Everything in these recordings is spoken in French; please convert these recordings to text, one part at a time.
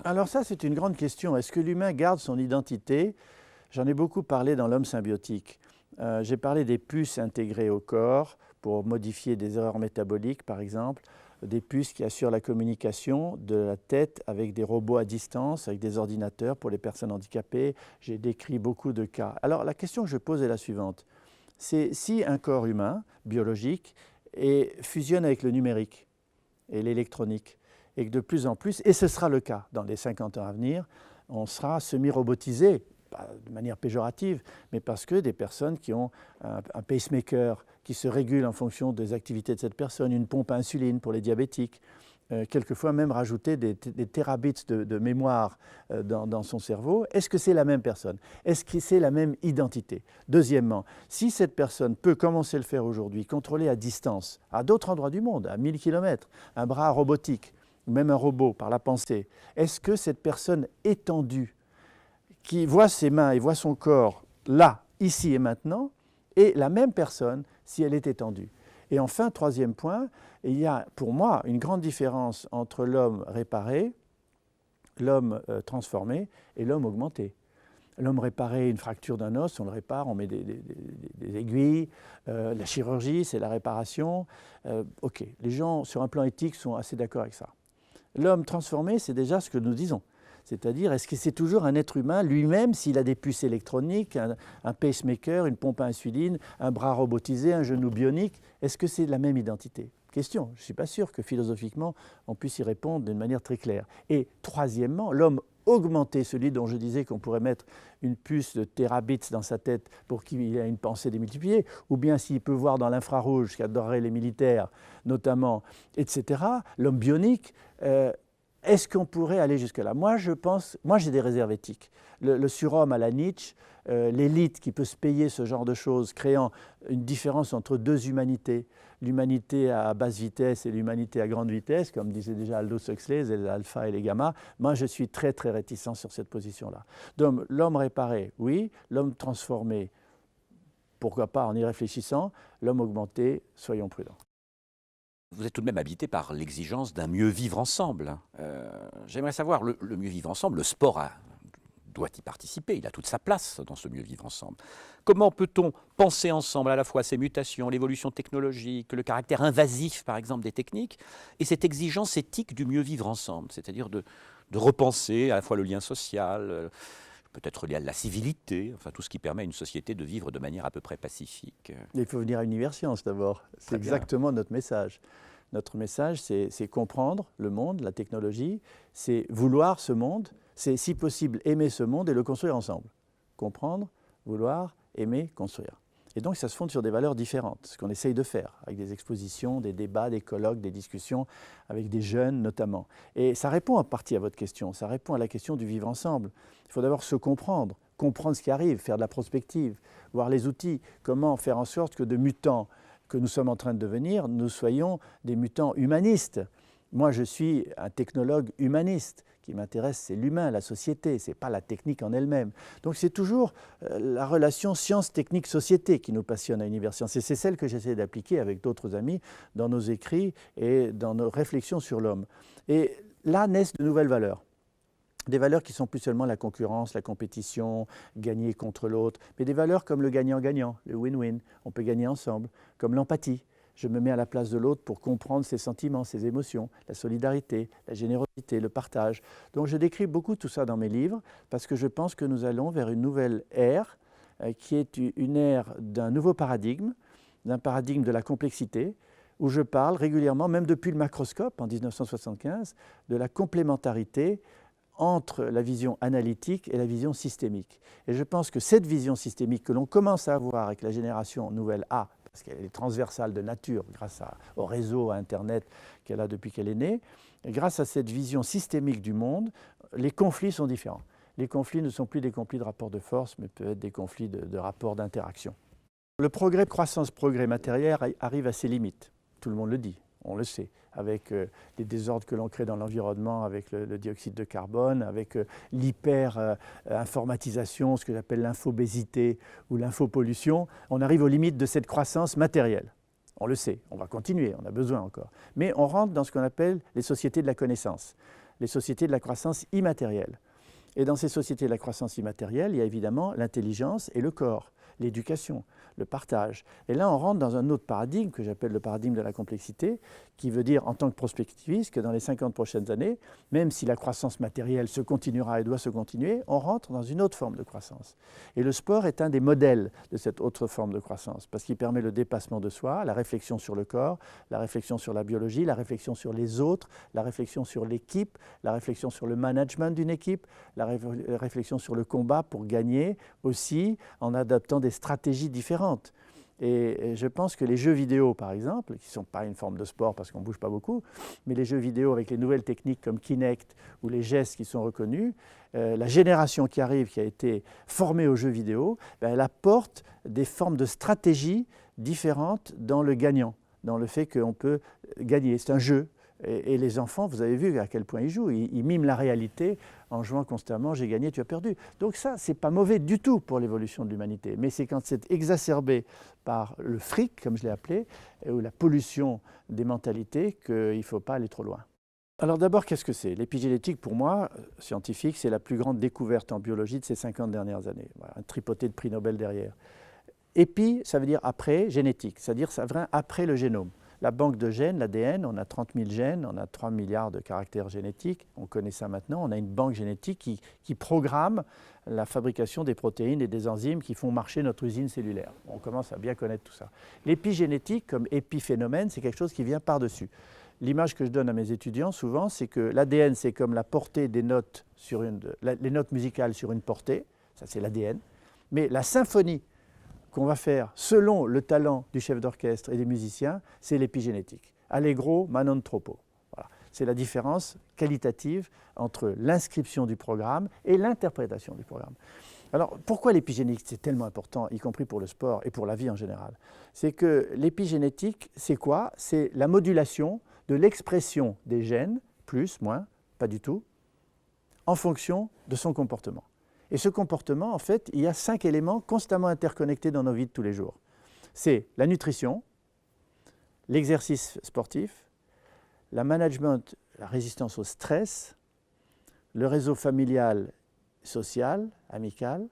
Alors ça, c'est une grande question. Est-ce que l'humain garde son identité? J'en ai beaucoup parlé dans l'homme symbiotique. J'ai parlé des puces intégrées au corps pour modifier des erreurs métaboliques, par exemple, des puces qui assurent la communication de la tête avec des robots à distance, avec des ordinateurs pour les personnes handicapées. J'ai décrit beaucoup de cas. Alors la question que je pose est la suivante. C'est si un corps humain, biologique, fusionne avec le numérique et l'électronique, et que de plus en plus, et ce sera le cas dans les 50 ans à venir, on sera semi-robotisé, pas de manière péjorative, mais parce que des personnes qui ont un pacemaker qui se régule en fonction des activités de cette personne, une pompe à insuline pour les diabétiques, quelquefois même rajouter des terabits de mémoire dans son cerveau. Est-ce que c'est la même personne? Est-ce que c'est la même identité? Deuxièmement, si cette personne peut, comme on sait le faire aujourd'hui, contrôler à distance, à d'autres endroits du monde, à 1000 km, un bras robotique, ou même un robot par la pensée, est-ce que cette personne étendue, qui voit ses mains et voit son corps là, ici et maintenant, est la même personne si elle est étendue? Et enfin, troisième point, il y a pour moi une grande différence entre l'homme réparé, l'homme transformé et l'homme augmenté. L'homme réparé, une fracture d'un os, on le répare, on met des aiguilles. La chirurgie, c'est la réparation. OK, les gens sur un plan éthique sont assez d'accord avec ça. L'homme transformé, c'est déjà ce que nous disons. C'est-à-dire, est-ce que c'est toujours un être humain lui-même s'il a des puces électroniques, un pacemaker, une pompe à insuline, un bras robotisé, un genou bionique? Est-ce que c'est la même identité? Question, je ne suis pas sûr que philosophiquement on puisse y répondre d'une manière très claire. Et troisièmement, l'homme augmenté, celui dont je disais qu'on pourrait mettre une puce de terabits dans sa tête pour qu'il ait une pensée démultipliée, ou bien s'il peut voir dans l'infrarouge, ce qu'adoreraient les militaires notamment, etc., l'homme bionique, est-ce qu'on pourrait aller jusque-là? Moi, j'ai des réserves éthiques. Le surhomme à la Nietzsche, l'élite qui peut se payer ce genre de choses, créant une différence entre deux humanités, l'humanité à basse vitesse et l'humanité à grande vitesse, comme disait déjà Aldous Huxley, les alpha et les gamma. Moi, je suis très, très réticent sur cette position-là. Donc, l'homme réparé, oui. L'homme transformé, pourquoi pas en y réfléchissant. L'homme augmenté, soyons prudents. Vous êtes tout de même habité par l'exigence d'un mieux vivre ensemble. J'aimerais savoir, le mieux vivre ensemble, le sport doit y participer, il a toute sa place dans ce mieux vivre ensemble. Comment peut-on penser ensemble à la fois ces mutations, l'évolution technologique, le caractère invasif par exemple des techniques, et cette exigence éthique du mieux vivre ensemble, c'est-à-dire de repenser à la fois le lien social, peut-être lié à la civilité, enfin tout ce qui permet à une société de vivre de manière à peu près pacifique. Il faut venir à une Universcience d'abord, c'est exactement notre message. Notre message, c'est comprendre le monde, la technologie, c'est vouloir ce monde, c'est si possible aimer ce monde et le construire ensemble. Comprendre, vouloir, aimer, construire. Et donc ça se fonde sur des valeurs différentes, ce qu'on essaye de faire, avec des expositions, des débats, des colloques, des discussions, avec des jeunes notamment. Et ça répond en partie à votre question, ça répond à la question du vivre ensemble. Il faut d'abord se comprendre ce qui arrive, faire de la prospective, voir les outils, comment faire en sorte que de mutants que nous sommes en train de devenir, nous soyons des mutants humanistes. Moi, je suis un technologue humaniste. Ce qui m'intéresse, c'est l'humain, la société, ce n'est pas la technique en elle-même. Donc c'est toujours la relation science-technique-société qui nous passionne à Universcience. Et c'est celle que j'essaie d'appliquer avec d'autres amis dans nos écrits et dans nos réflexions sur l'homme. Et là naissent de nouvelles valeurs. Des valeurs qui sont plus seulement la concurrence, la compétition, gagner contre l'autre, mais des valeurs comme le gagnant-gagnant, le win-win, on peut gagner ensemble, comme l'empathie. Je me mets à la place de l'autre pour comprendre ses sentiments, ses émotions, la solidarité, la générosité, le partage. Donc je décris beaucoup tout ça dans mes livres parce que je pense que nous allons vers une nouvelle ère qui est une ère d'un nouveau paradigme, d'un paradigme de la complexité, où je parle régulièrement, même depuis le macroscope en 1975, de la complémentarité entre la vision analytique et la vision systémique. Et je pense que cette vision systémique que l'on commence à avoir avec la génération nouvelle A, parce qu'elle est transversale de nature grâce au réseau, à Internet qu'elle a depuis qu'elle est née, et grâce à cette vision systémique du monde, les conflits sont différents. Les conflits ne sont plus des conflits de rapport de force, mais peuvent être des conflits de rapports d'interaction. Le progrès, croissance-progrès matériel arrive à ses limites. Tout le monde le dit, on le sait, avec les désordres que l'on crée dans l'environnement, avec le dioxyde de carbone, avec l'hyper-informatisation, ce que j'appelle l'infobésité ou l'infopollution. On arrive aux limites de cette croissance matérielle. On le sait, on va continuer, on a besoin encore. Mais on rentre dans ce qu'on appelle les sociétés de la connaissance. les sociétés de la croissance immatérielle. Et dans ces sociétés de la croissance immatérielle, il y a évidemment l'intelligence et le corps, l'éducation, le partage. Et là, on rentre dans un autre paradigme que j'appelle le paradigme de la complexité, qui veut dire, en tant que prospectiviste, que dans les 50 prochaines années, même si la croissance matérielle se continuera et doit se continuer, on rentre dans une autre forme de croissance. Et le sport est un des modèles de cette autre forme de croissance, parce qu'il permet le dépassement de soi, la réflexion sur le corps, la réflexion sur la biologie, la réflexion sur les autres, la réflexion sur l'équipe, la réflexion sur le management d'une équipe, la réflexion sur le combat pour gagner aussi, en adaptant des stratégies différentes. Et je pense que les jeux vidéo, par exemple, qui ne sont pas une forme de sport parce qu'on ne bouge pas beaucoup, mais les jeux vidéo avec les nouvelles techniques comme Kinect ou les gestes qui sont reconnus, la génération qui arrive, qui a été formée aux jeux vidéo, elle apporte des formes de stratégies différentes dans le gagnant, dans le fait qu'on peut gagner. C'est un jeu. Et les enfants, vous avez vu à quel point ils jouent. Ils miment la réalité en jouant constamment « j'ai gagné, tu as perdu ». Donc ça, ce n'est pas mauvais du tout pour l'évolution de l'humanité. Mais c'est quand c'est exacerbé par le fric, comme je l'ai appelé, ou la pollution des mentalités, qu'il ne faut pas aller trop loin. Alors d'abord, qu'est-ce que c'est? L'épigénétique, pour moi, scientifique, c'est la plus grande découverte en biologie de ces 50 dernières années. Voilà, un tripoté de prix Nobel derrière. Épi, ça veut dire après, génétique, c'est-à-dire ça vient après le génome. La banque de gènes, l'ADN, on a 30 000 gènes, on a 3 milliards de caractères génétiques, on connaît ça maintenant, on a une banque génétique qui programme la fabrication des protéines et des enzymes qui font marcher notre usine cellulaire. On commence à bien connaître tout ça. L'épigénétique, comme épiphénomène, c'est quelque chose qui vient par-dessus. L'image que je donne à mes étudiants souvent, c'est que l'ADN, c'est comme la portée des notes, les notes musicales sur une portée, ça c'est l'ADN, mais la symphonie qu'on va faire selon le talent du chef d'orchestre et des musiciens, c'est l'épigénétique. Allegro, ma non troppo. Voilà. C'est la différence qualitative entre l'inscription du programme et l'interprétation du programme. Alors, pourquoi l'épigénétique c'est tellement important, y compris pour le sport et pour la vie en général? C'est que l'épigénétique, c'est quoi? C'est la modulation de l'expression des gènes, plus, moins, pas du tout, en fonction de son comportement. Et ce comportement, en fait, il y a 5 éléments constamment interconnectés dans nos vies de tous les jours. C'est la nutrition, l'exercice sportif, la management, la résistance au stress, le réseau familial, social, amical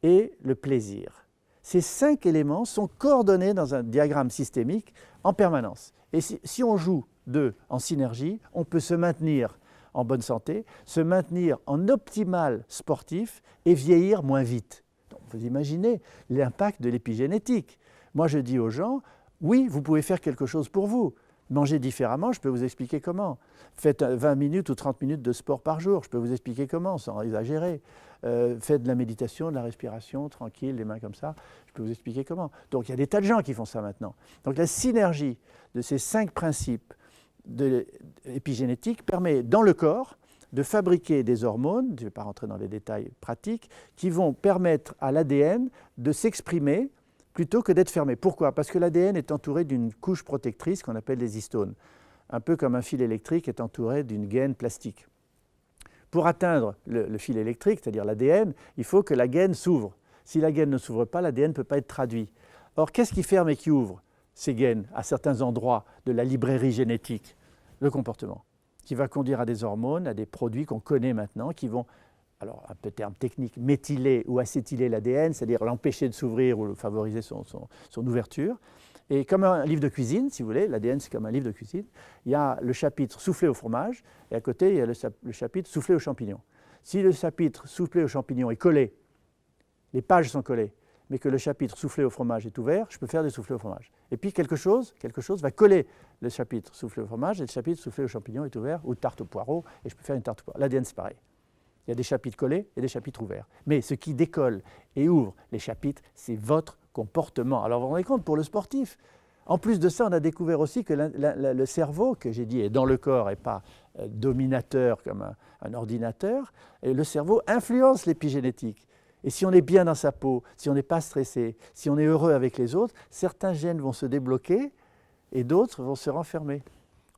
et le plaisir. Ces 5 éléments sont coordonnés dans un diagramme systémique en permanence. Et si on joue d'eux en synergie, on peut se maintenir en bonne santé, se maintenir en optimal sportif et vieillir moins vite. Donc, vous imaginez l'impact de l'épigénétique. Moi, je dis aux gens, oui, vous pouvez faire quelque chose pour vous. Mangez différemment, je peux vous expliquer comment. Faites 20 minutes ou 30 minutes de sport par jour, je peux vous expliquer comment, sans exagérer. Faites de la méditation, de la respiration, tranquille, les mains comme ça, je peux vous expliquer comment. Donc, il y a des tas de gens qui font ça maintenant. Donc, la synergie de ces 5 principes de l'épigénétique permet dans le corps de fabriquer des hormones, je ne vais pas rentrer dans les détails pratiques, qui vont permettre à l'ADN de s'exprimer plutôt que d'être fermé. Pourquoi? Parce que l'ADN est entouré d'une couche protectrice qu'on appelle les histones, un peu comme un fil électrique est entouré d'une gaine plastique. Pour atteindre le fil électrique, c'est-à-dire l'ADN, il faut que la gaine s'ouvre. Si la gaine ne s'ouvre pas, l'ADN ne peut pas être traduit. Or, qu'est-ce qui ferme et qui ouvre ces gaines à certains endroits de la librairie génétique? Le comportement, qui va conduire à des hormones, à des produits qu'on connaît maintenant, qui vont, alors un peu terme technique, méthyler ou acétyler l'ADN, c'est-à-dire l'empêcher de s'ouvrir ou favoriser son ouverture. Et comme un livre de cuisine, si vous voulez, l'ADN c'est comme un livre de cuisine, il y a le chapitre soufflé au fromage, et à côté il y a le chapitre soufflé aux champignons. Si le chapitre soufflé aux champignons est collé, les pages sont collées, mais que le chapitre soufflé au fromage est ouvert, je peux faire des soufflés au fromage. Et puis quelque chose va coller le chapitre soufflé au fromage et le chapitre soufflé aux champignons est ouvert, ou tarte au poireau, et je peux faire une tarte au poireau. L'ADN c'est pareil. Il y a des chapitres collés et des chapitres ouverts. Mais ce qui décolle et ouvre les chapitres, c'est votre comportement. Alors vous vous rendez compte, pour le sportif, en plus de ça, on a découvert aussi que le cerveau, que j'ai dit est dans le corps et pas dominateur comme un ordinateur, et le cerveau influence l'épigénétique. Et si on est bien dans sa peau, si on n'est pas stressé, si on est heureux avec les autres, certains gènes vont se débloquer et d'autres vont se renfermer.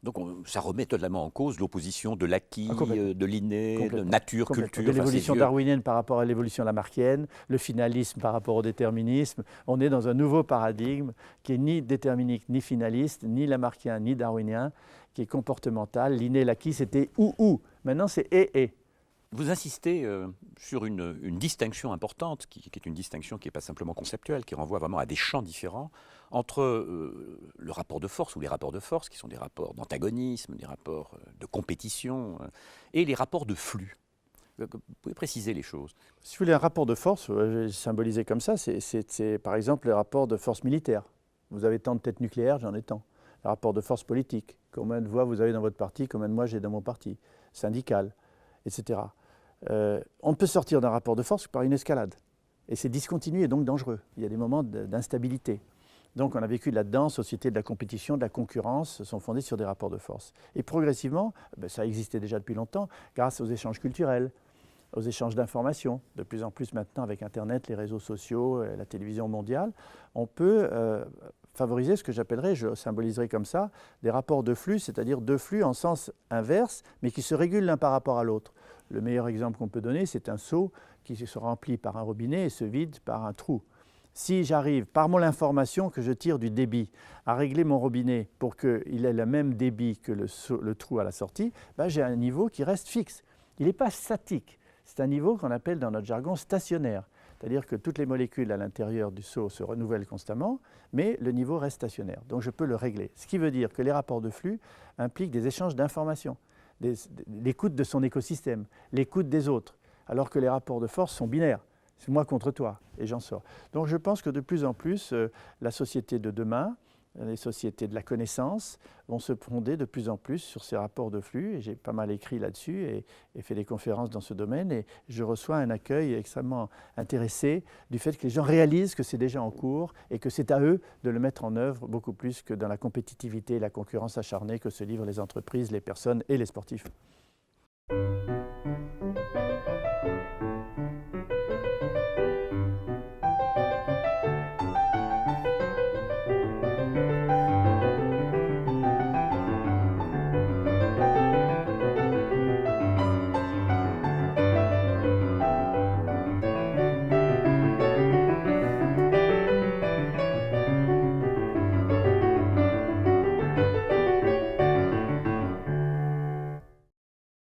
Donc ça remet totalement en cause l'opposition de l'acquis, de l'inné, de nature, culture. De l'évolution darwinienne par rapport à l'évolution lamarckienne, le finalisme par rapport au déterminisme. On est dans un nouveau paradigme qui est ni déterminique, ni finaliste, ni lamarckien, ni darwinien, qui est comportemental. L'inné et l'acquis, c'était ou. Maintenant, c'est et. Vous insistez sur une distinction importante, qui est une distinction qui n'est pas simplement conceptuelle, qui renvoie vraiment à des champs différents, entre le rapport de force ou les rapports de force, qui sont des rapports d'antagonisme, des rapports de compétition, et les rapports de flux. Vous pouvez préciser les choses. Si vous voulez un rapport de force, symbolisé comme ça, c'est par exemple les rapports de force militaire. Vous avez tant de têtes nucléaires, j'en ai tant. Le rapport de force politique, combien de voix vous avez dans votre parti, combien de moi j'ai dans mon parti, syndical, etc. On peut sortir d'un rapport de force par une escalade. Et c'est discontinu et donc dangereux. Il y a des moments d'instabilité. Donc on a vécu là-dedans, société de la compétition, de la concurrence, sont fondées sur des rapports de force. Et progressivement, ça existait déjà depuis longtemps, grâce aux échanges culturels, aux échanges d'informations. De plus en plus maintenant avec Internet, les réseaux sociaux, la télévision mondiale, on peut favoriser ce que j'appellerais, je symboliserai comme ça, des rapports de flux, c'est-à-dire deux flux en sens inverse, mais qui se régulent l'un par rapport à l'autre. Le meilleur exemple qu'on peut donner, c'est un seau qui se remplit par un robinet et se vide par un trou. Si j'arrive, par mon information que je tire du débit, à régler mon robinet pour qu'il ait le même débit que le trou à la sortie, j'ai un niveau qui reste fixe. Il n'est pas statique. C'est un niveau qu'on appelle dans notre jargon stationnaire. C'est-à-dire que toutes les molécules à l'intérieur du seau se renouvellent constamment, mais le niveau reste stationnaire. Donc je peux le régler. Ce qui veut dire que les rapports de flux impliquent des échanges d'informations, l'écoute de son écosystème, l'écoute des autres, alors que les rapports de force sont binaires. C'est moi contre toi, et j'en sors. Donc je pense que de plus en plus, la société de demain, les sociétés de la connaissance, vont se fonder de plus en plus sur ces rapports de flux. Et j'ai pas mal écrit là-dessus et fait des conférences dans ce domaine. Et je reçois un accueil extrêmement intéressé du fait que les gens réalisent que c'est déjà en cours et que c'est à eux de le mettre en œuvre beaucoup plus que dans la compétitivité et la concurrence acharnée que se livrent les entreprises, les personnes et les sportifs.